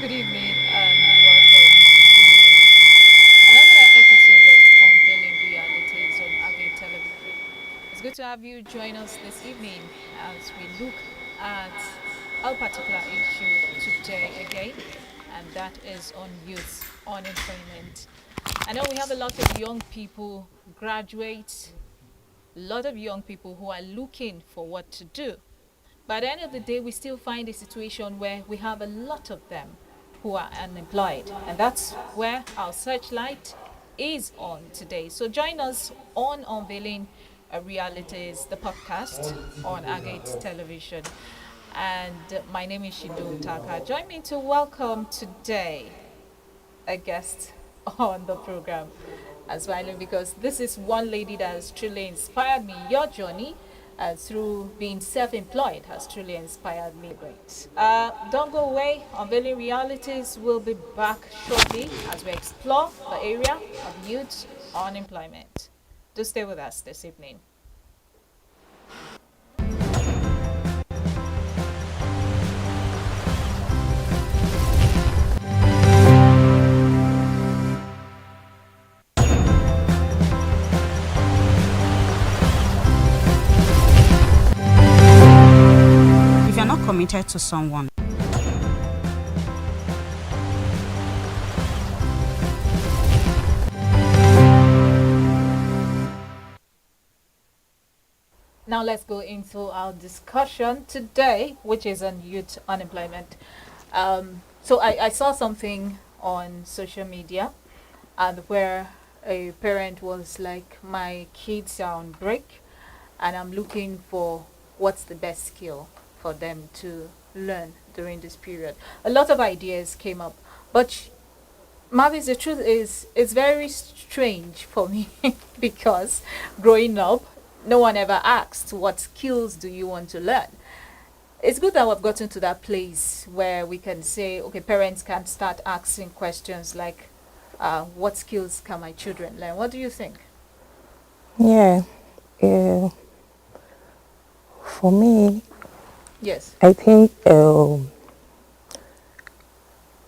Good evening and welcome to another episode of Unveiling Realities on Agate Television. It's good to have you join us this evening as we look at a particular issue today again, and that is on youth unemployment. I know we have a lot of young people graduate, a lot of young people who are looking for what to do. By the end of the day, we still find a situation where we have a lot of them who are unemployed. And that's where our searchlight is on today. So join us on Unveiling Realities, the podcast on Agate Television. And my name is Shindo Taka. Join me to welcome today a guest on the program as well, because this is one lady that has truly inspired me. Your journey through being self-employed has truly inspired me. Great. Don't go away. Unveiling Realities will be back shortly as we explore the area of youth unemployment. Do stay with us this evening. If you're not committed to someone, Now let's go into our discussion today, which is on youth unemployment. So I saw something on social media, and where a parent was like, "My kids are on break, and I'm looking for what's the best skill for them to learn during this period." A lot of ideas came up, but Marvis, the truth is, it's very strange for me because growing up, no one ever asked, what skills do you want to learn? It's good that we've gotten to that place where we can say, okay, parents can start asking questions like, what skills can my children learn? What do you think? Yeah, uh, for me, Yes. I think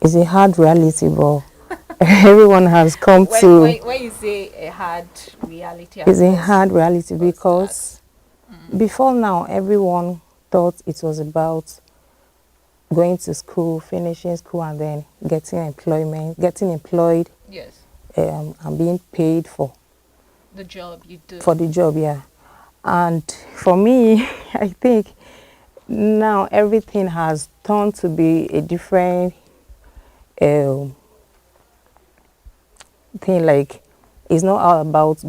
it's a hard reality, but everyone has come When, to. when, when you say a hard reality, It's a what's, hard reality what's because before now, everyone thought it was about going to school, finishing school, and then getting employed, yes, and being paid the job you do. for the job. Yeah, and for me, I think now everything has turned to be a different um, thing. Like, it's not all about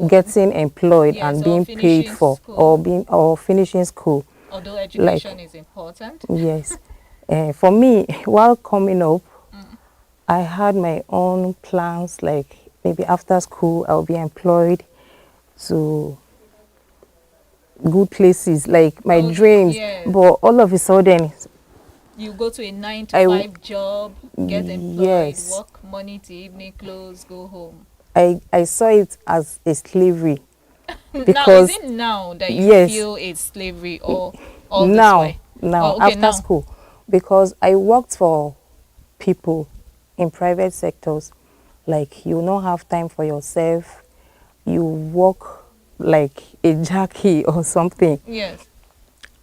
getting employed Yes, and or being paid finishing for, school. or finishing school. Although Like, education is important. yes. For me, while coming up, I had my own plans. Like, maybe after school, I'll be employed to good places, like my Oh, dreams. yes. But all of a sudden, You go to a 9 to I 5 job, get employed, yes, work money to evening clothes, go home. I saw it as a slavery Now, is because it now that you yes, feel it's slavery or all this now way? now Oh, okay, after now. school, because I worked for people in private sectors. Like, you don't have time for yourself, you work like a jockey or something, Yes.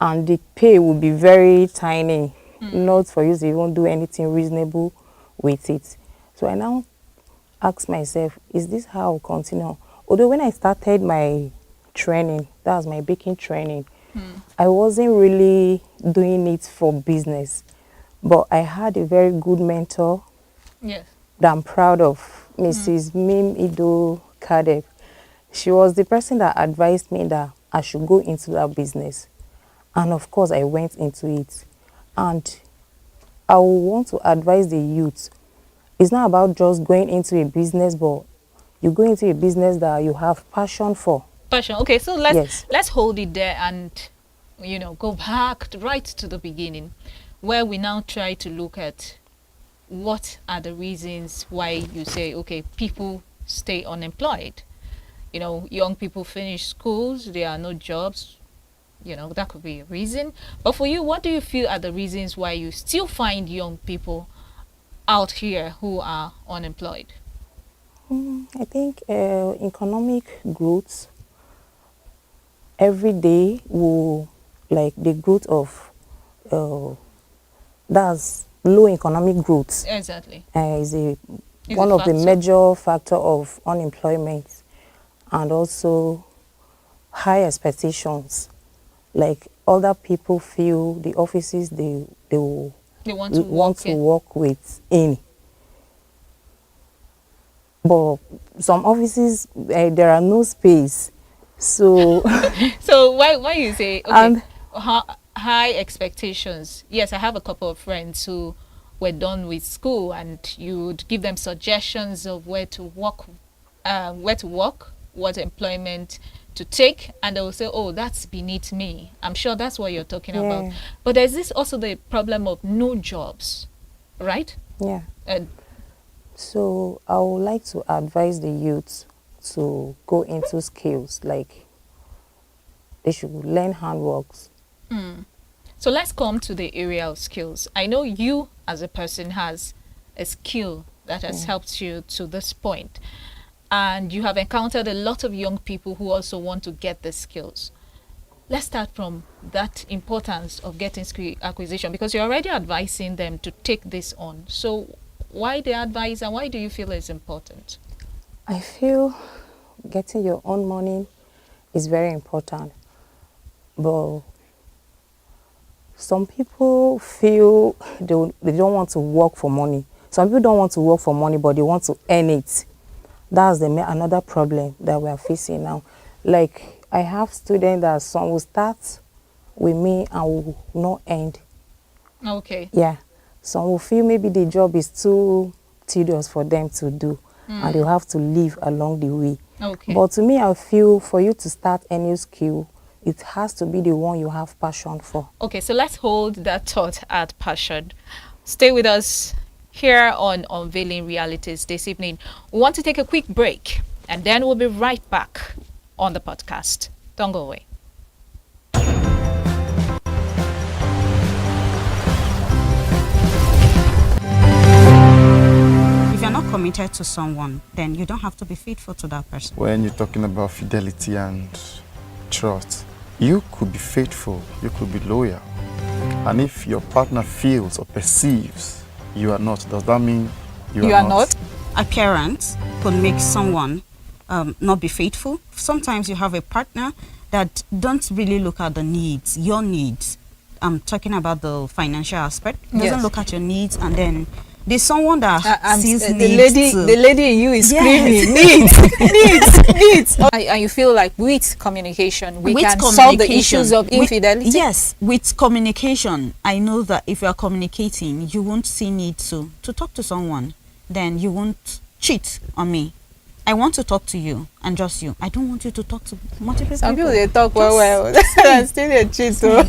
and the pay will be very tiny, not for you to even do anything reasonable with it. So I now ask myself, is this how I'll continue? Although when I started my training, that was my baking training, I wasn't really doing it for business, but I had a very good mentor Yes. that I'm proud of, Mrs. Mim Ido Kadek. She was the person that advised me that I should go into that business. And of course, I went into it. And I will want to advise the youth. It's not about just going into a business, but you go into a business that you have passion for. Passion. Okay, so Yes. let's hold it there and go back right to the beginning, where we now try to look at what are the reasons why you say, okay, people stay unemployed. Young people finish schools, there are no jobs. That could be a reason. But for you, what do you feel are the reasons why you still find young people out here who are unemployed? I think economic growth every day will, like the growth of, that's low economic growth Exactly. is Is one a of the factor. major factor of unemployment, and also high expectations. Like other people feel the offices they will They want to want work to in. work with in. But some offices, there are no space. So, So why you say, okay, and high expectations? Yes, I have a couple of friends who were done with school, and you would give them suggestions of where to work, what employment to take, and they will say, oh, that's beneath me. I'm sure that's what you're talking about. yeah, But there's this also the problem of no jobs, right? yeah. And So I would like to advise the youth to go into skills, like they should learn handworks. so let's come to the area of skills. I know you as a person has a skill that has helped you to this point, and you have encountered a lot of young people who also want to get the skills. Let's start from that importance of getting skill acquisition, because you're already advising them to take this on. So why the advice, and why do you feel it's important? I feel getting your own money is very important, but some people feel they don't want to work for money. Some people don't want to work for money, but they want to earn it. That's another problem that we are facing now. Like I have students that some will start with me and will not end. Okay. Yeah. Some will feel maybe the job is too tedious for them to do, and they'll have to leave along the way. Okay. But to me, I feel for you to start any skill, it has to be the one you have passion for. Okay, so let's hold that thought at passion. Stay with us here on Unveiling Realities this evening. We want to take a quick break, and then we'll be right back on the podcast. Don't go away. If you're not committed to someone, then you don't have to be faithful to that person. When you're talking about fidelity and trust, you could be faithful, you could be loyal. And if your partner feels or perceives you are not, does that mean you are not? Appearance could make someone not be faithful. Sometimes you have a partner that don't really look at the needs, your needs. I'm talking about the financial aspect. Doesn't Yes. look at your needs, and then there's someone that sees the needs too. lady in you is Yes. screaming needs. And you feel like with communication we With can solve the communication, issues of infidelity. Yes, with communication, I know that if you are communicating, you won't see need to talk to someone. Then you won't cheat on me. I want to talk to you and just you. I don't want you to talk to multiple Some people people. they talk well. Just That's still a cheat. So.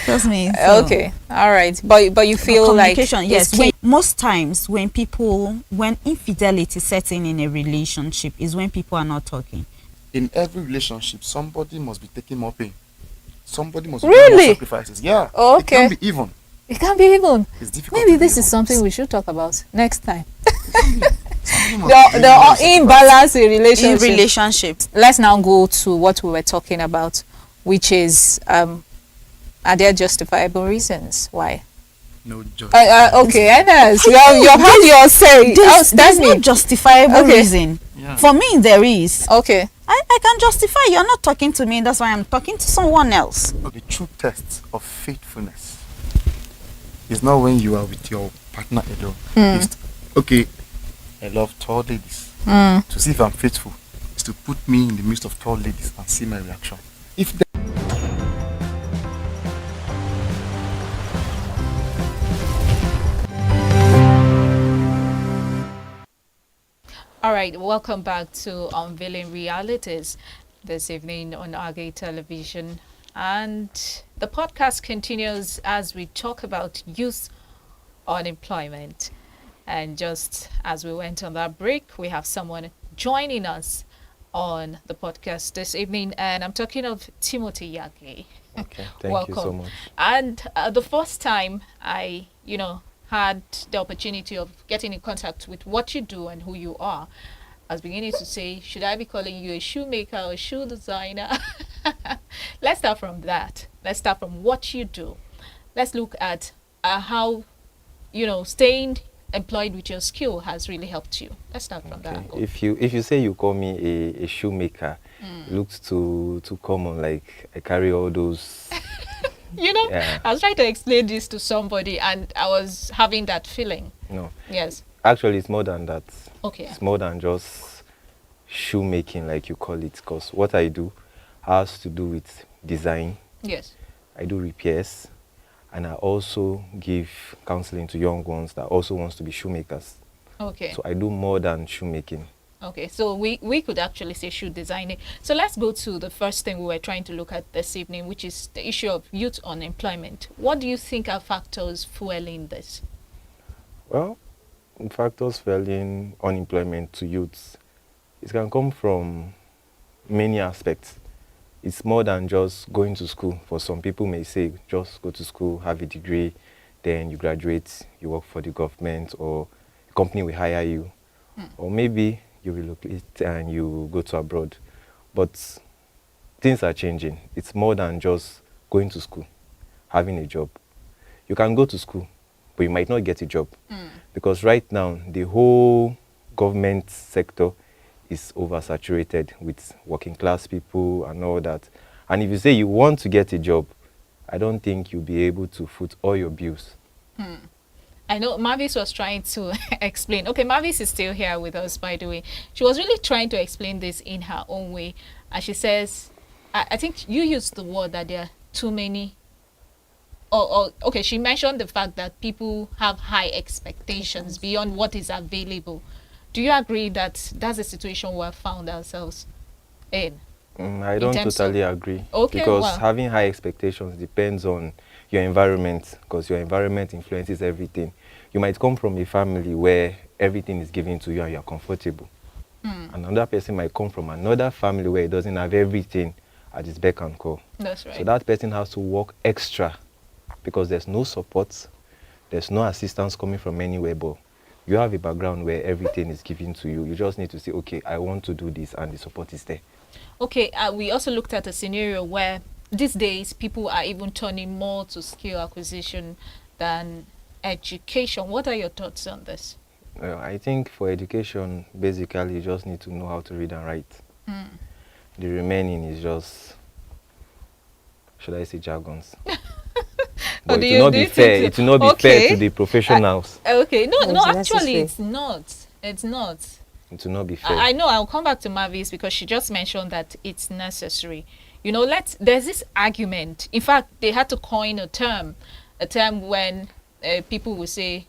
Just me. So, Okay, all right, but you feel like communication, yes. it's When, key. most times when infidelity sets in a relationship is when people are not talking. In every relationship, somebody must be taking more pain. Somebody must Really? be more sacrifices. Yeah. Oh, It can't okay. be even. It can't be even. It's difficult. Maybe to be this is even. something we should talk about next time. Somebody must The be more sacrifices. imbalance in In relationship. relationships, Let's now go to what we were talking about, which is are there justifiable reasons why? No joy. Okay, Enes, you have had your say. there's Tell no me. justifiable Okay. reason. Yeah. For me, there is. Okay. I can justify. You're not talking to me. That's why I'm talking to someone else. The true test of faithfulness is not when you are with your partner alone. It's, okay, I love tall ladies. To see if I'm faithful is to put me in the midst of tall ladies and see my reaction. If they All right, welcome back to Unveiling Realities this evening on Agate Television. And the podcast continues as we talk about youth unemployment. And just as we went on that break, we have someone joining us on the podcast this evening. And I'm talking of Timothy Yake. Okay, thank Welcome. you so much. And the first time I, had the opportunity of getting in contact with what you do and who you are, I was beginning to say, should I be calling you a shoemaker or a shoe designer? Let's start from that. Let's start from what you do. Let's look at how, staying employed with your skill has really helped you. Let's start from that Okay. angle. If you say you call me a shoemaker, it looks too common. Like I carry all those. Yeah. I was trying to explain this to somebody and I was having that feeling. No, Yes. actually, it's more than that. Okay. It's more than just shoemaking, like you call it. Because what I do has to do with design. Yes. I do repairs, and I also give counseling to young ones that also wants to be shoemakers. Okay. So I do more than shoemaking. Okay, so we could actually say shoe designing. So let's go to the first thing we were trying to look at this evening, which is the issue of youth unemployment. What do you think are factors fueling this? Well, factors fueling unemployment to youths, it can come from many aspects. It's more than just going to school. For some people may say, just go to school, have a degree, then you graduate, you work for the government, or a company will hire you. Or maybe you relocate and you go to abroad. But things are changing. It's more than just going to school, having a job. You can go to school, but you might not get a job. Because right now, the whole government sector is oversaturated with working class people and all that. And if you say you want to get a job, I don't think you'll be able to foot all your bills. I know Mavis was trying to explain. Okay, Mavis is still here with us, by the way. She was really trying to explain this in her own way. And she says, I think you used the word that there are too many. Okay, she mentioned the fact that people have high expectations beyond what is available. Do you agree that that's a situation we have found ourselves in? I don't terms totally agree. Okay, because well. having high expectations depends on your environment, because your environment influences everything. You might come from a family where everything is given to you and you're comfortable. Another person might come from another family where it doesn't have everything at its beck and call. That's right. So that person has to work extra because there's no support, there's no assistance coming from anywhere, but you have a background where everything is given to you. You just need to say, okay, I want to do this, and the support is there. Okay, we also looked at a scenario where these days people are even turning more to skill acquisition than education. What are your thoughts on this? Well, I think for education, basically, you just need to know how to read and write. The remaining is just, should I say, jargons. But do it you- will not do be you fair. think It so? will not be Okay. fair to the professionals. Okay, no, It's actually, necessary. it's not. It's not. It will not be fair. I know I'll come back to Mavis because she just mentioned that it's necessary. There's this argument. In fact, they had to coin a term when people will say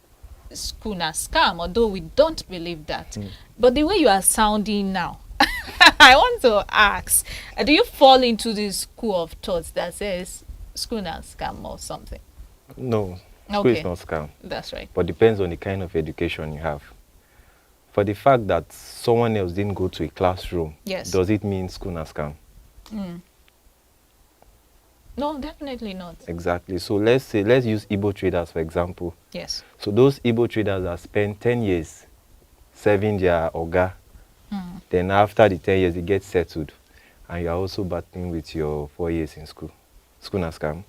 school na scam, although we don't believe that. But the way you are sounding now, I want to ask, do you fall into this school of thoughts that says school na scam or something? No, school Okay. is not scam. That's right. But depends on the kind of education you have. For the fact that someone else didn't go to a classroom, Yes. does it mean school na scam? No, definitely not. Exactly. So let's use Igbo traders for example. Yes. So those Igbo traders that spent 10 years serving their oga, then after the 10 years they get settled, and you're also battling with your 4 years in school. School na scam?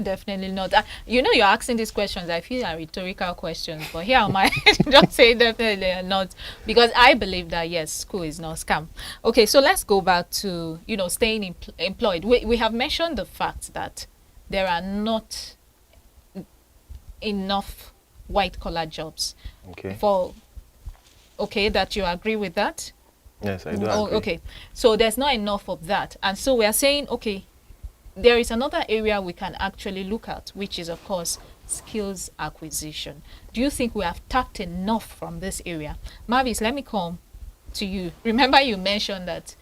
Definitely not. You're asking these questions. I feel are rhetorical questions, but here am I just say definitely not, because I believe that yes, school is not scam. Okay, so let's go back to staying employed. We have mentioned the fact that there are not enough white collar jobs Okay. for Okay, that you agree with that? Yes, I do Oh, agree. okay. So there's not enough of that. And so we are saying, okay, there is another area we can actually look at, which is, of course, skills acquisition. Do you think we have tapped enough from this area? Mavis, let me come to you. Remember, you mentioned that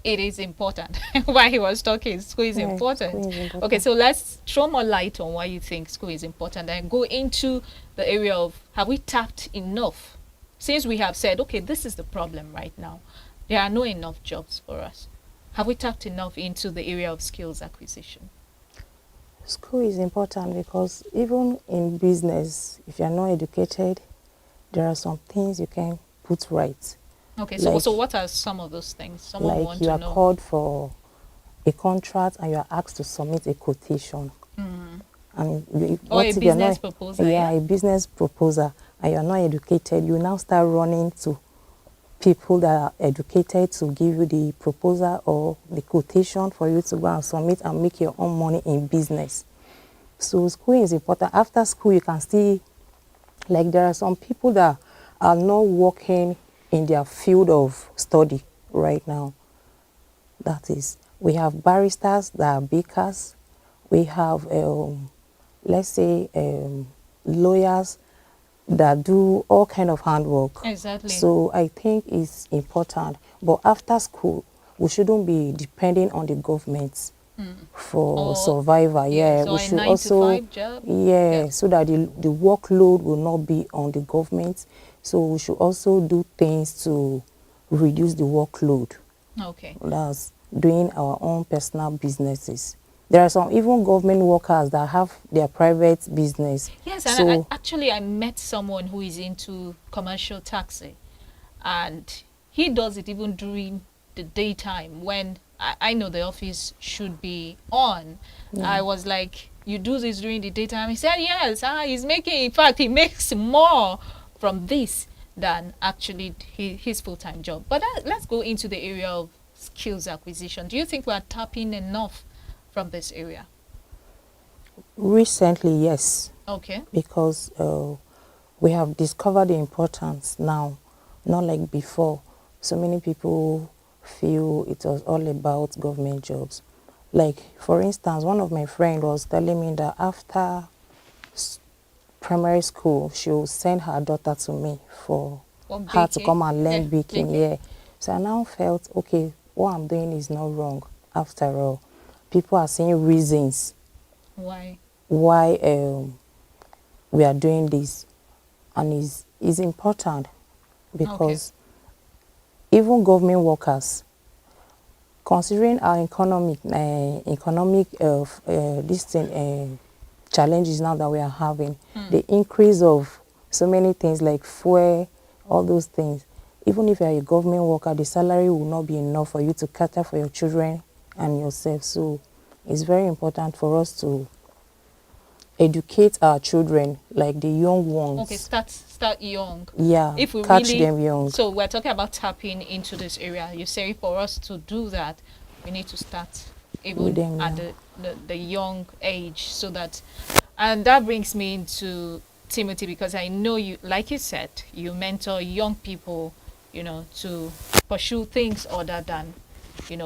it is important. While he was talking, school is Yeah, important. school is important. Okay, so let's throw more light on why you think school is important and go into the area of, have we tapped enough? Since we have said, okay, this is the problem right now. There are no enough jobs for us. Have we tapped enough into the area of skills acquisition? School is important because even in business, if you're not educated, there are some things you can put right. Okay, Like, so what are some of those things? Someone like want you to are know. called for a contract and you are asked to submit a quotation. And Or what a if you're business not, proposal, yeah, yeah? a business proposal, and you're not educated, you now start running to people that are educated to give you the proposal or the quotation for you to go and submit and make your own money in business. So school is important. After school, you can still, like there are some people that are not working in their field of study right now. That is, we have baristas that are bakers. We have, let's say, lawyers that do all kind of handwork. Exactly. So I think it's important. But after school, we shouldn't be depending on the government for Or, survival. Yeah, yes, we or a should 9 to also, 5 job. yeah, so that the workload will not be on the government. So we should also do things to reduce the workload. Okay. That's doing our own personal businesses. There are some even government workers that have their private business. Yes, and So actually I met someone who is into commercial taxi, and he does it even during the daytime when I know the office should be on. I was like, you do this during the daytime? He said, yes. He's making, in fact, he makes more from this than actually his full-time job. But let's go into the area of skills acquisition. Do you think we are tapping enough from this area? recently, yes, Okay. because we have discovered the importance now, not like before. So many people feel it was all about government jobs. Like, for instance, one of my friends was telling me that after primary school, she'll send her daughter to me for Or her to baking. come and learn Yeah, baking. baking. Yeah. So I now felt, okay, what I'm doing is not wrong. After all, people are saying reasons Why? why we are doing this, and is important because even government workers, considering our economic this thing, challenges now that we are having, the increase of so many things like fuel, all those things. Even if you are a government worker, the salary will not be enough for you to cater for your children and yourself. So it's very important for us to educate our children, like the young ones. Okay, start young. Yeah, If we catch really, them young. so we're talking about tapping into this area. You say for us to do that, we need to start even With them, at yeah. the young age, so that, and that brings me into Timothy, because I know you, like you said, you mentor young people, to pursue things other than,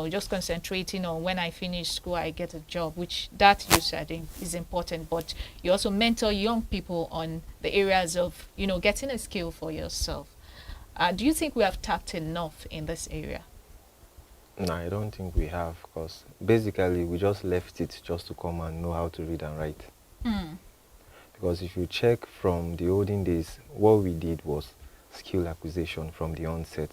just concentrating on when I finish school, I get a job, which that you said is important. But you also mentor young people on the areas of, getting a skill for yourself. Do you think we have tapped enough in this area? No, I don't think we have, because basically we just left it just to come and know how to read and write. Because if you check from the olden days, what we did was skill acquisition from the onset.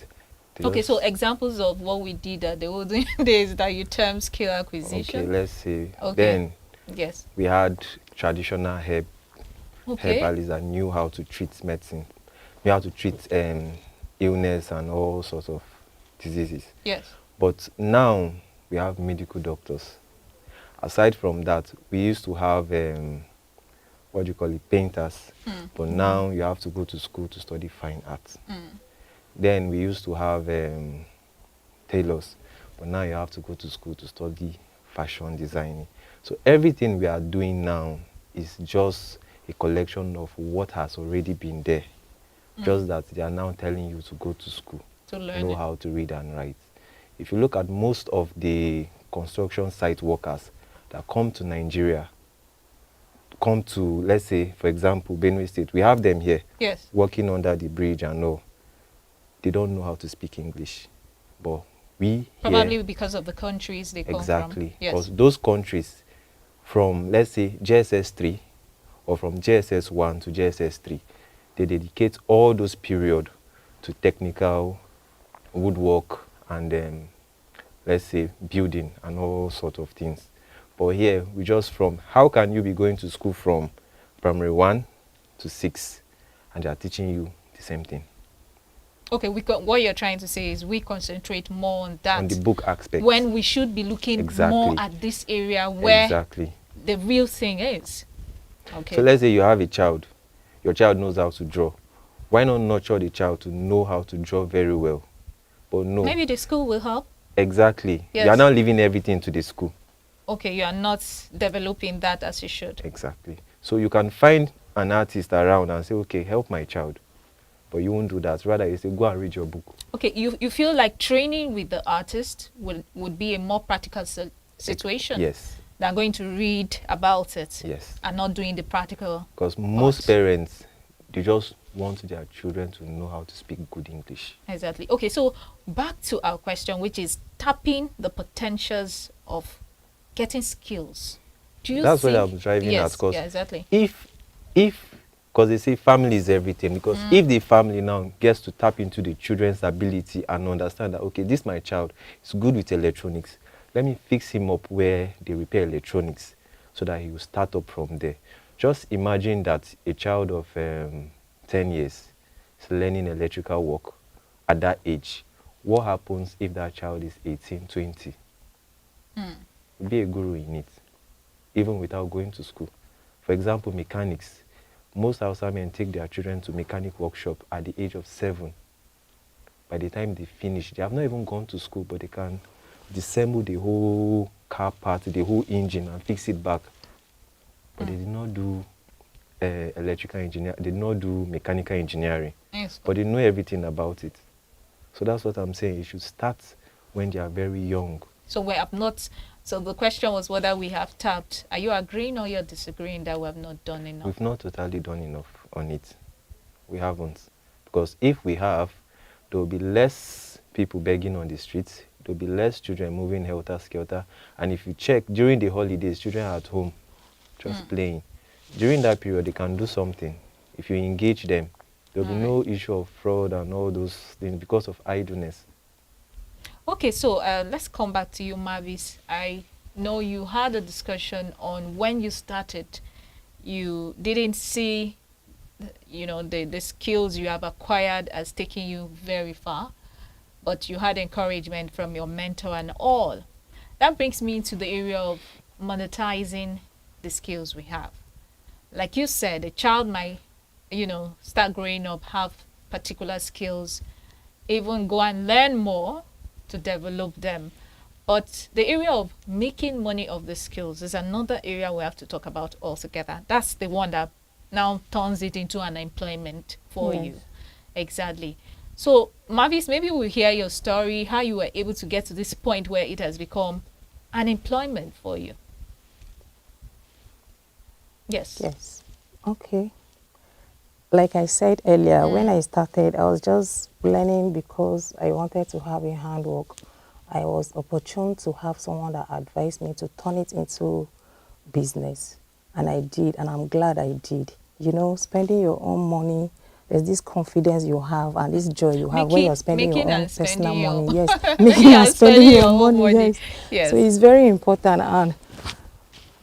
Okay, so examples of what we did at the olden days that you term skill acquisition. Okay, let's say Okay. then Yes. we had traditional Okay. herbalists that knew how to treat medicine, knew how to treat illness and all sorts of diseases. Yes. But now we have medical doctors. Aside from that, we used to have what do you call it, painters. But now you have to go to school to study fine arts. Then we used to have tailors, but now you have to go to school to study fashion designing. So everything we are doing now is just a collection of what has already been there just that they are now telling you to go to school, To learn know it. how to read and write. If you look at most of the construction site workers that come to Nigeria, come to, let's say, for example, Benue State, we have them here Yes. working under the bridge and all. They don't know how to speak English. But we Probably here, because of the countries they come exactly, from. Yes. because those countries from, let's say, JSS 3 or from JSS 1 to JSS 3, they dedicate all those period to technical woodwork and let's say building and all sort of things. But here we just from, how can you be going to school from primary 1 to 6 and they are teaching you the same thing? Okay, what you're trying to say is we concentrate more on that. On the book aspect. When we should be looking more Exactly. at this area where Exactly. the real thing is. Okay. So let's say you have a child, your child knows how to draw. Why not nurture the child to know how to draw very well? But no. Maybe the school will help. Exactly. Yes. You are now leaving everything to the school. Okay, you are not developing that as you should. Exactly. So you can find an artist around and say, okay, help my child. But you won't do that. Rather, you say, go and read your book. Okay, you feel like training with the artist would be a more practical situation Yes. than going to read about it Yes. and not doing the practical. Because most parents, they just want their children to know how to speak good English. Exactly. Okay, so back to our question, which is tapping the potentials of getting skills. Do you That's see? what I'm driving Yes, at. Because yeah, exactly. because they say family is everything. Because if the family now gets to tap into the children's ability and understand that, okay, this my child is good with electronics, let me fix him up where they repair electronics so that he will start up from there. Just imagine that a child of 10 years is learning electrical work at that age. What happens if that child is 18, 20? Be a guru in it, even without going to school. For example, mechanics. Most Hausa men take their children to mechanic workshop at the age of 7. By the time they finish, they have not even gone to school, but they can disassemble the whole car part, the whole engine, and fix it back. But they did not do electrical engineering, they did not do mechanical engineering, Yes. but they know everything about it. So that's what I'm saying. You should start when they are very young. So we have not. So the question was whether we have tapped. Are you agreeing or you're disagreeing that we have not done enough? We've not totally done enough on it. We haven't. Because if we have, there will be less people begging on the streets. There will be less children moving helter-skelter. And if you check, during the holidays, children are at home just playing. During that period, they can do something. If you engage them, there will be no issue of fraud and all those things because of idleness. Okay, so let's come back to you, Mavis. I know you had a discussion on when you started. You didn't see, the skills you have acquired as taking you very far, but you had encouragement from your mentor and all. That brings me to the area of monetizing the skills we have. Like you said, a child might, start growing up, have particular skills, even go and learn more to develop them. But the area of making money of the skills is another area we have to talk about altogether. That's the one that now turns it into an employment for you. Exactly. So, Mavis, maybe we'll hear your story, how you were able to get to this point where it has become an employment for you. Yes. Yes. Okay. Like I said earlier, when I started, I was just learning because I wanted to have a handwork. I was opportune to have someone that advised me to turn it into business. And I did, and I'm glad I did. Spending your own money, there's this confidence you have and this joy you have when you're spending your own personal money. Yes, making and spending your money. Yes. So it's very important, and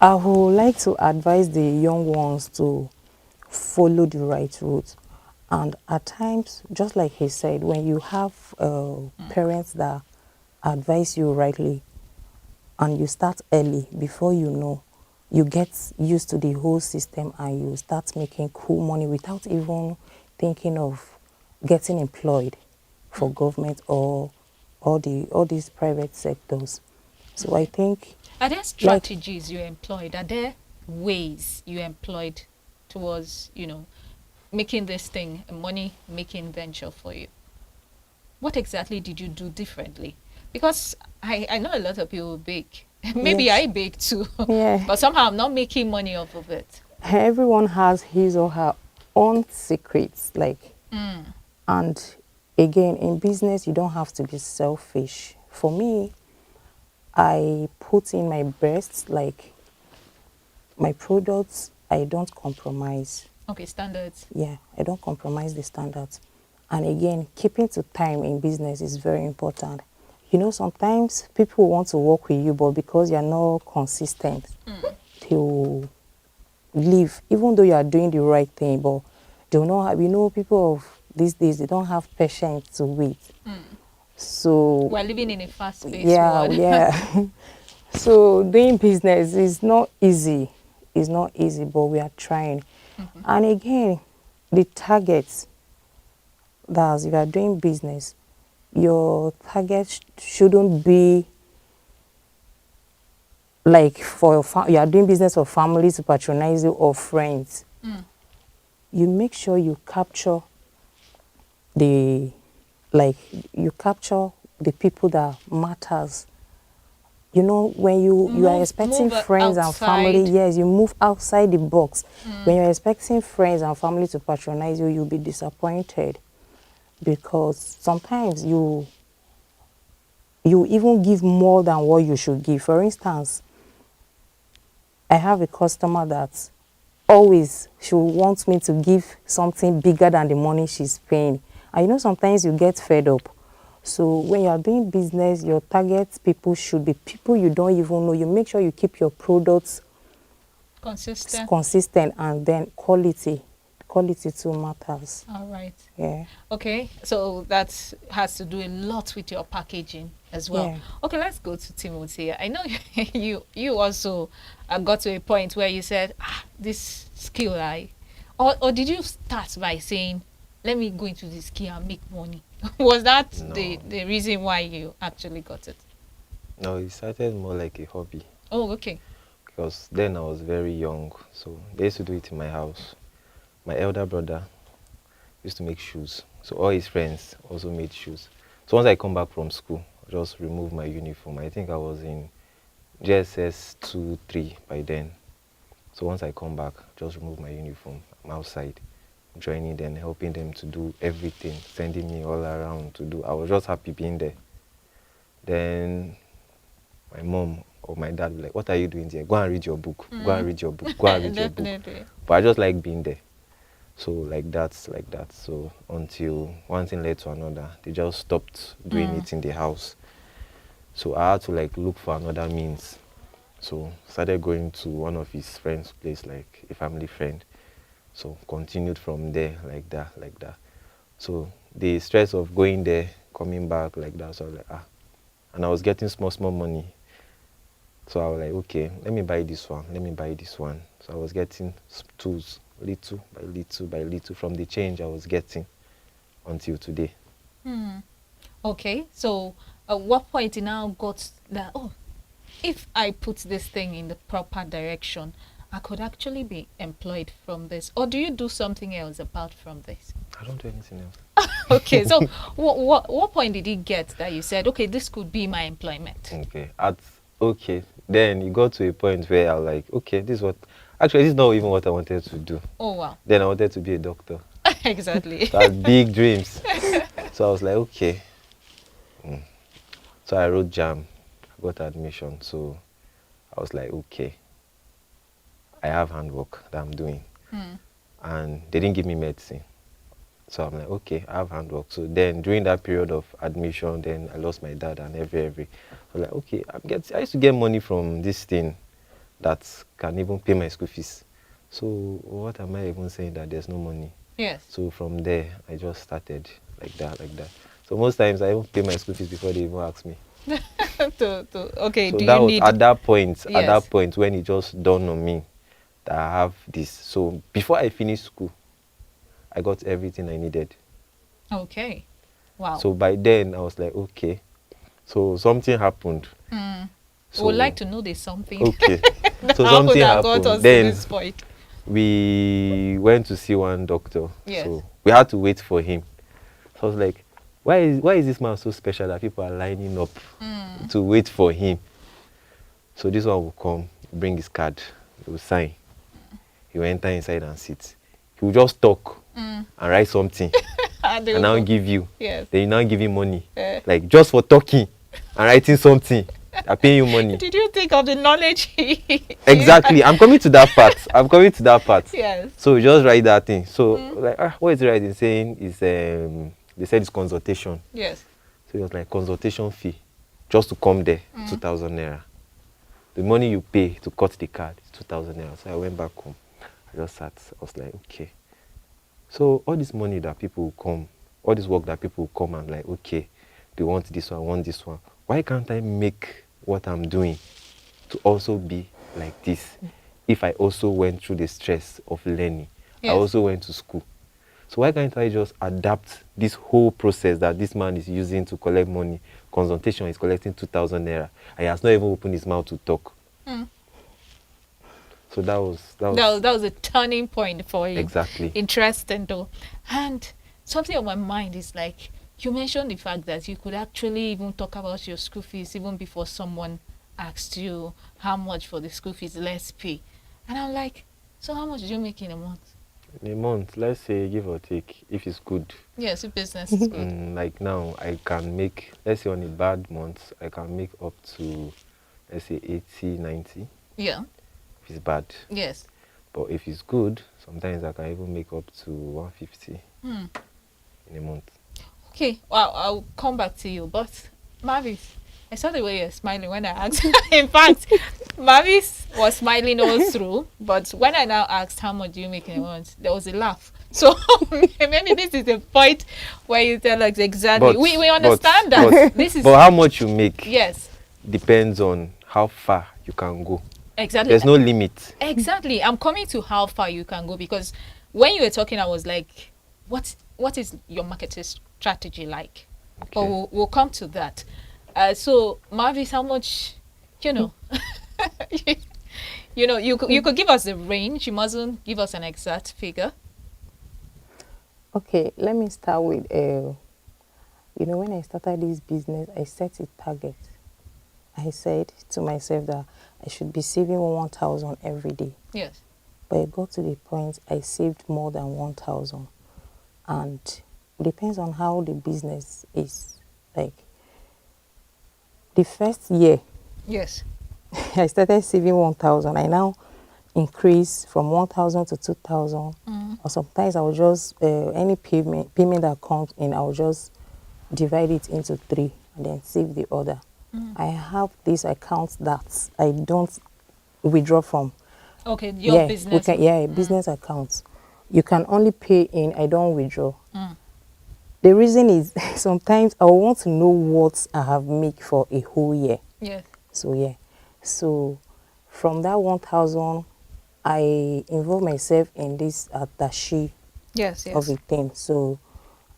I would like to advise the young ones to follow the right route. And at times, just like he said, when you have parents that advise you rightly and you start early, before you know, you get used to the whole system and you start making cool money without even thinking of getting employed for government or all these private sectors. So I think... Are there strategies you employed? Are there ways you employed towards, making this thing a money-making venture for you, what exactly did you do differently? Because I know a lot of people bake. Maybe Yes. I bake too, Yeah. but somehow I'm not making money off of it. Everyone has his or her own secrets, like, and again, in business, you don't have to be selfish. For me, I put in my best, like my products, I don't compromise. Okay, standards. Yeah, I don't compromise the standards. And again, keeping to time in business is very important. You know, sometimes people want to work with you, but because you're not consistent, they will leave, even though you are doing the right thing, but they will not have, you know, people of these days, they don't have patience to wait. So, We're living in a fast-paced yeah, world. yeah. So doing business is not easy. It's not easy, but we are trying. And again, the targets, that's if you are doing business, your target shouldn't be like for you are doing business for families to patronize you or friends. You make sure you capture the, like, you capture the people that matters. You know, when you are expecting move friends and family, outside. yes, you move outside the box. When you're expecting friends and family to patronize you, you'll be disappointed, because sometimes you even give more than what you should give. For instance, I have a customer that always she wants me to give something bigger than the money she's paying. And you know, sometimes you get fed up. So when you are doing business, your target people should be people you don't even know. You make sure you keep your products Consistent. consistent, and then quality. Quality too matters. All right. Yeah. Okay, so that has to do a lot with your packaging as well. Yeah. Okay, let's go to Timothy. I know you also got to a point where you said, this skill, or did you start by saying, let me go into this skill and make money? Was that the reason why you actually got it? No, it started more like a hobby. Oh, okay. Because then I was very young, so they used to do it in my house. My elder brother used to make shoes, so all his friends also made shoes. So once I come back from school, I just remove my uniform. I think I was in JSS 2, 3 by then. So once I come back, just remove my uniform. I'm outside, joining them, helping them to do everything, sending me all around to do. I was just happy being there. Then my mom or my dad would be like, what are you doing here? Go and read your book. Go and read your book. Go and read your book. Definitely. But I just like being there. So like that. So until one thing led to another, they just stopped doing it in the house. So I had to like look for another means. So started going to one of his friends' place, like a family friend. So continued from there, like that. So the stress of going there, coming back, like that. So I was like, and I was getting small money. So I was like, okay, let me buy this one. Let me buy this one. So I was getting tools, little by little by little, from the change I was getting until today. Okay, so at what point you now got that, oh, if I put this thing in the proper direction, I could actually be employed from this? Or do you do something else apart from this? I don't do anything else. Okay, so what point did you get that you said, okay, this could be my employment? Okay. Then it got to a point where I was like, okay, this is not even what I wanted to do. Oh, wow. Then I wanted to be a doctor. Exactly. So I had big dreams. So I was like, okay. So I wrote JAM, I got admission. So I was like, okay, I have handwork that I'm doing. And they didn't give me medicine. So I'm like, okay, I have handwork. So then during that period of admission, then I lost my dad and every. I was like, okay, I used to get money from this thing that can even pay my school fees. So what am I even saying that there's no money? Yes. So from there, I just started like that. So most times I even pay my school fees before they even ask me. Okay, So do that you was need... at that point, Yes. when it just dawned on me that I have this. So before I finished school, I got everything I needed. Okay. Wow. So by then I was like, okay. So something happened. We would like to know there's something. Okay. So How something would have got happened. us to Then this point? we went to see one doctor. Yes. So we had to wait for him. So I was like, why is this man so special that people are lining up to wait for him? So this one will come, bring his card, he will sign. He will enter inside and sit. He will just talk and write something And and now give you. Yes. Then you now give him money. Eh. Like just for talking and writing something. They're paying you money. Did you think of the knowledge? Exactly. I'm coming to that part. I'm coming to that part. Yes. So you just write that thing. So like, what is it writing? Saying is they said it's consultation. Yes. So it was like consultation fee, just to come there, 2,000 naira. The money you pay to cut the card is 2,000 naira. So I went back home. I just sat. I was like, okay. So all this money that people will come, all this work that people will come and like, okay, they want this one, I want this one. Why can't I make what I'm doing to also be like this? If I also went through the stress of learning, Yes. I also went to school. So why can't I just adapt this whole process that this man is using to collect money? Consultation is collecting 2,000 naira. And he has not even opened his mouth to talk. So that was a turning point for you. exactly. Interesting though. And something on my mind is like, you mentioned the fact that you could actually even talk about your school fees even before someone asked you how much for the school fees, let's pay. And I'm like, so how much do you make in a month? In a month, let's say give or take, if it's good. Yes, if business is good. Like now, I can make, let's say on a bad month, I can make up to, let's say 80, 90, Yeah. if it's bad. Yes. But if it's good, sometimes I can even make up to 150 in a month. Okay, well, I'll come back to you. But Mavis, I saw the way you're smiling when I asked. In fact, Mavis was smiling all through. But when I now asked how much do you make in a month, there was a laugh. So maybe this is the point where you tell us exactly. But- We understand that. but- This is But how much you make yes, depends on how far you can go. exactly. There's no limit. Exactly. I'm coming to how far you can go because when you were talking, I was like, what is your marketing strategy like? But Okay. we'll come to that. So Marvis, how much, you know, you could give us the range. You mustn't give us an exact figure. Okay, let me start with, when I started this business, I set a target. I said to myself that I should be saving 1,000 every day. Yes. But it got to the point I saved more than 1,000. And it depends on how the business is. Like, the first year, Yes. I started saving 1,000. I now increase from 1,000 to 2,000. Or sometimes I will just, any payment that comes in, I will just divide it into 3 and then save the other. I have this account that I don't withdraw from. Okay, your business. Business accounts. You can only pay in, I don't withdraw. The reason is sometimes I want to know what I have made for a whole year. Yes. So from that 1,000, I involve myself in this attaché Yes. of a thing. So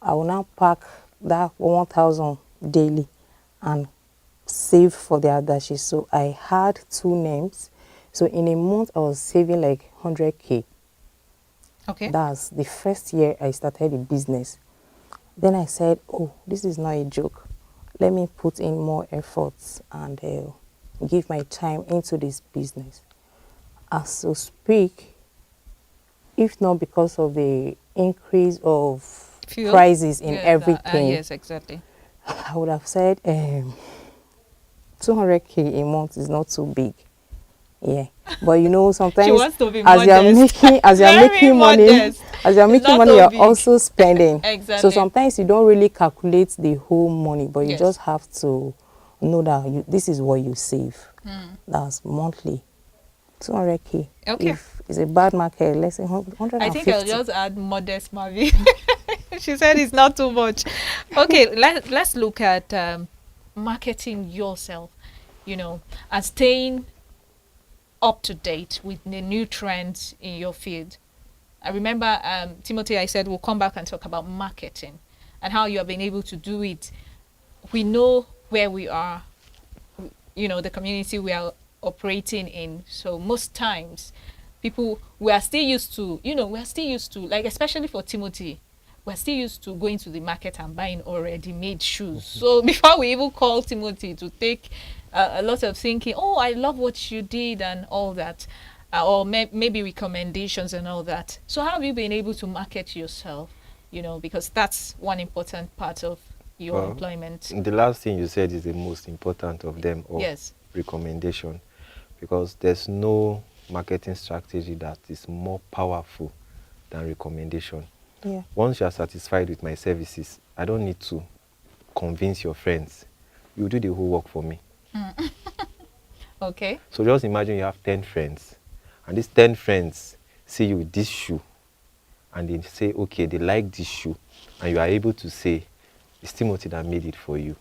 I will now pack that 1,000 daily and save for the attaché. So I had 2 names. So in a month, I was saving like 100K. Okay. That's the first year I started the business. Then I said, oh, this is not a joke. Let me put in more efforts and give my time into this business. As to speak, if not because of the increase of Fuel? prices in Yeah, everything, yes, exactly. I would have said 200K a month is not too big. Yeah, but sometimes She wants to be as you're modest. making Very money, modest. Not you're so big. also spending. Exactly. So sometimes you don't really calculate the whole money, but you Yes. just have to know that this is what you save. That's monthly. 200K. Okay. If it's a bad market, let's say 150. I think I'll just add modest Mavi. She said it's not too much. Okay, let's look at marketing yourself, and staying up to date with the new trends in your field. I remember, Timothy, I said we'll come back and talk about marketing and how you have been able to do it. We know where we are, the community we are operating in. So most times people, we are still used to, we're still used to, like, especially for Timothy, we're still used to going to the market and buying already made shoes. So before we even call Timothy to take a lot of thinking, oh, I love what you did and all that, or maybe recommendations and all that. So how have you been able to market yourself? Because that's one important part of your Well, employment. the last thing you said is the most important of them all. Yes. Recommendation, because there's no marketing strategy that is more powerful than recommendation. Yeah. Once you are satisfied with my services, I don't need to convince your friends. You do the whole work for me. Okay. So just imagine you have 10 friends, and these 10 friends see you with this shoe, and they say, okay, they like this shoe, and you are able to say, it's Timothy that made it for you.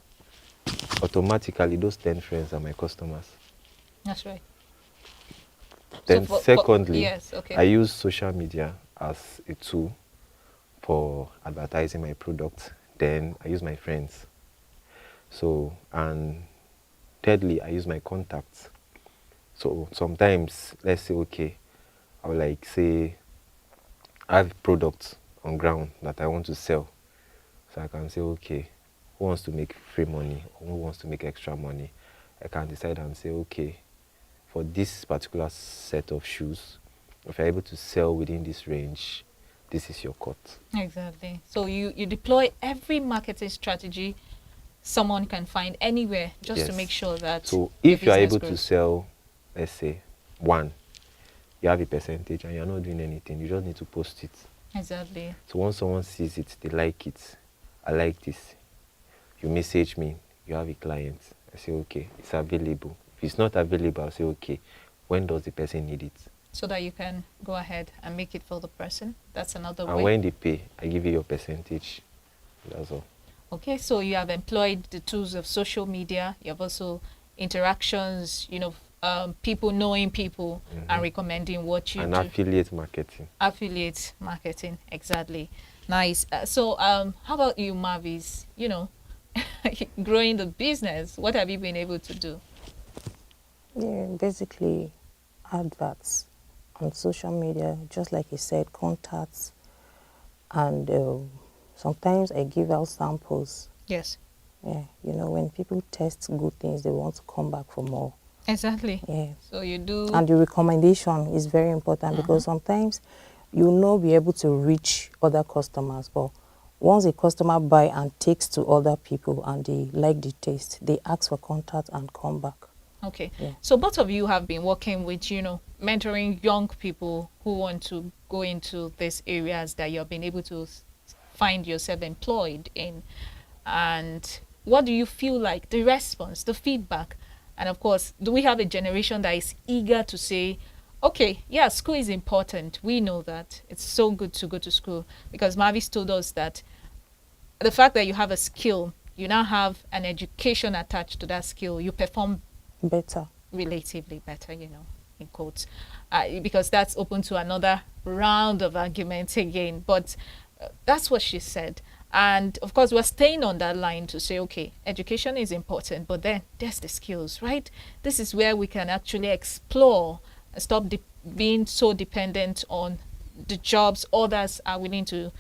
Automatically, those 10 friends are my customers. That's right. Then secondly, yes, okay. I use social media as a tool for advertising my product. Then I use my friends. So, and thirdly, I use my contacts. So sometimes, let's say, okay, I will like say, I have products on ground that I want to sell. So I can say, okay, who wants to make free money or who wants to make extra money? I can decide and say, okay, for this particular set of shoes, if you're able to sell within this range, this is your cut. Exactly. So you deploy every marketing strategy someone can find anywhere just to Yes. make sure that So your if you're business able to grows. sell, let's say, one, you have a percentage and you're not doing anything. You just need to post it. Exactly. So once someone sees it, they like it. I like this. You message me, you have a client. I say, okay, it's available. If it's not available, I'll say, okay, when does the person need it? So that you can go ahead and make it for the person. That's another And way. when they pay, I give you your percentage. That's all. Okay, so you have employed the tools of social media. You have also interactions, people knowing people and recommending what you And do. affiliate marketing. Affiliate marketing, exactly. Nice. So how about you, Mavis? Growing the business, what have you been able to do? Yeah, basically adverts on social media, just like you said, contacts, and sometimes I give out samples. Yes, Yeah, when people test good things, they want to come back for more. exactly. Yeah. So you do. And the recommendation is very important because sometimes you'll not be able to reach other customers, but once a customer buy and takes to other people and they like the taste, they ask for contact and come back. Okay. Yeah. So both of you have been working with, mentoring young people who want to go into these areas that you've been able to find yourself employed in. And what do you feel like the response, the feedback? And of course, do we have a generation that is eager to say, okay, yeah, school is important. We know that. It's so good to go to school. Because Mavis told us that the fact that you have a skill, you now have an education attached to that skill, you perform Better. relatively better, in quotes, because that's open to another round of arguments again. But that's what she said. And of course, we're staying on that line to say, okay, education is important, but then there's the skills, right? This is where we can actually explore and stop being so dependent on the jobs others are willing to,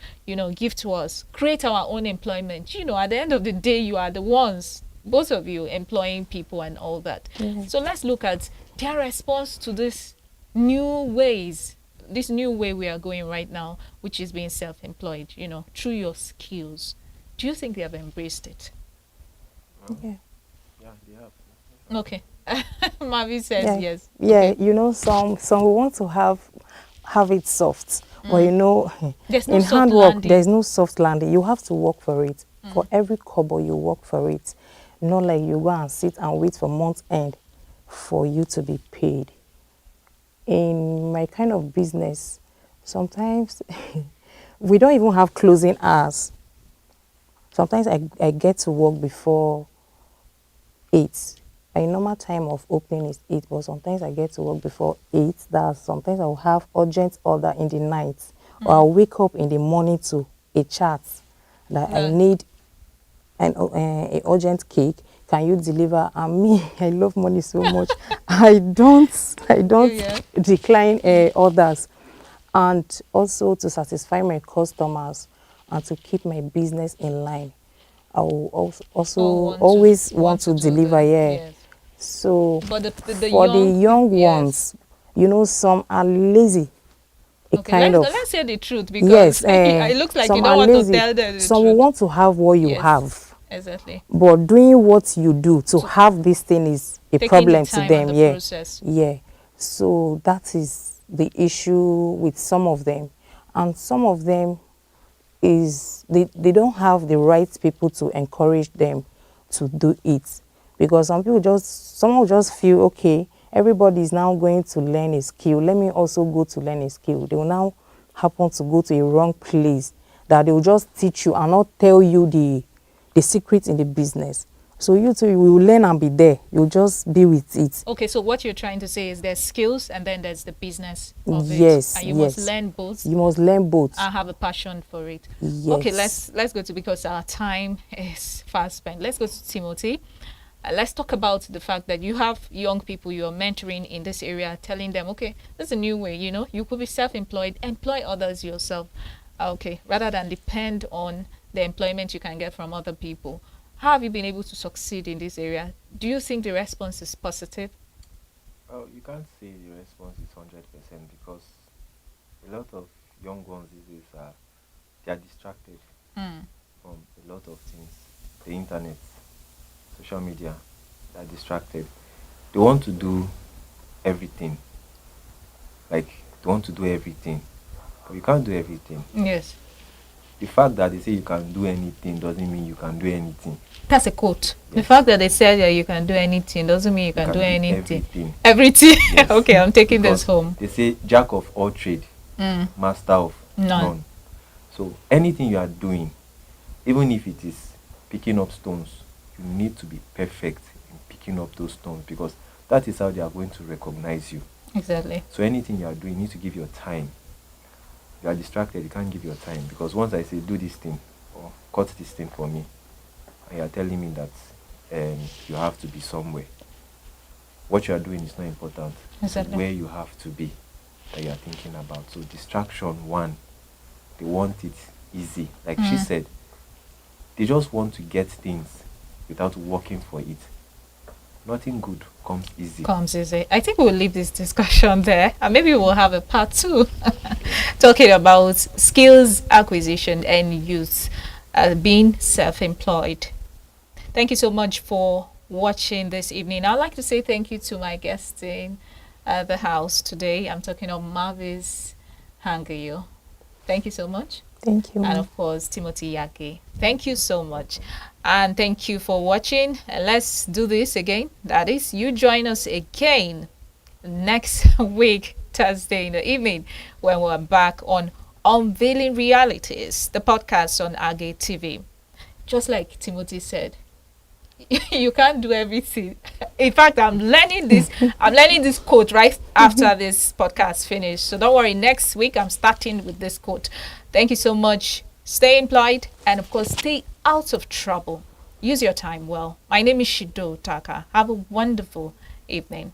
give to us. Create our own employment. At the end of the day, you are the ones, both of you, employing people and all that. So let's look at their response to this new ways, this new way we are going right now, which is being self-employed, through your skills. Do you think they have embraced it? Yeah. Yeah, they have. Okay. Mavi says yes. Yeah, Okay. some will want to have it soft. But There's no in soft handwork, landing. there's no soft landing. You have to work for it. For every kobo, you work for it. Not like you go and sit and wait for month end for you to be paid. In my kind of business, sometimes we don't even have closing hours. Sometimes I get to work before 8. My normal time of opening is 8, but sometimes I get to work before 8. Sometimes I will have urgent order in the night, or I'll wake up in the morning to a chat that I need a urgent cake, can you deliver? And me, I love money so much. I don't Yeah. decline orders. And also to satisfy my customers and to keep my business in line, I will also All want to always want to do deliver. the Yeah. yes. So But the for the young young yes. ones, some are lazy, a Okay, kind of. let's say the truth because Yes, it looks like you some don't are want to lazy. tell them the Some will truth. want to have what you Yes, have, exactly. but doing what you do to So have this thing is a taking the problem to time and them. the Yeah, process. yeah. So that is the issue with some of them, and some of them is they don't have the right people to encourage them to do it, because some will just feel, okay, everybody is now going to learn a skill, let me also go to learn a skill. They will now happen to go to a wrong place, that they will just teach you and not tell you the secret in the business. So you too, you will learn and be there, you'll just be with it. Okay, so what you're trying to say is there's skills and then there's the business of it, Yes, and you must yes, learn both you must learn both. and have a passion for it. Okay, Yes. let's go to, because our time is fast spent. Let's go to Timothy. Let's talk about the fact that you have young people you're mentoring in this area, telling them, okay, this is a new way. You could be self-employed, employ others yourself. Okay, rather than depend on the employment you can get from other people. How have you been able to succeed in this area? Do you think the response is positive? Well, you can't say the response is 100% because a lot of young ones these days they are distracted Mm. from a lot of things. The internet, social media, they are distracted. They want to do everything. Like they want to do everything. But you can't do everything. Yes. The fact that they say you can do anything doesn't mean you can do anything. That's a quote. The Yes. fact that they said that you can do anything doesn't mean you You can do do anything. everything. Everything. Yes. Okay, I'm taking this Because home. they say jack of all trade, Mm. master of None. none. So anything you are doing, even if it is picking up stones, you need to be perfect in picking up those stones because that is how they are going to recognize you. Exactly. So anything you are doing, you need to give your time. You are distracted, you can't give your time because once I say do this thing or cut this thing for me, and you are telling me that you have to be somewhere, what you are doing is not important. It's Exactly. where you have to be that you are thinking about. So distraction, one, they want it easy. Like she said, they just want to get things without working for it. Nothing good comes easy. Comes easy. I think we'll leave this discussion there, and maybe we'll have a part two talking about skills acquisition and youth being self-employed. Thank you so much for watching this evening. I'd like to say thank you to my guests in the house today. I'm talking of Marvis Hangayo. Thank you so much. Thank you, And ma'am. of course, Timothy Yake. Thank you so much. And thank you for watching. Let's do this again. That is, you join us again next week, Thursday in the evening, when we're back on Unveiling Realities, the podcast on Agate TV. Just like Timothy said, you can't do everything. In fact, I'm learning this quote right after this podcast finished. So don't worry, next week I'm starting with this quote. Thank you so much. Stay employed and of course stay out of trouble. Use your time well. My name is Shido Taka. Have a wonderful evening.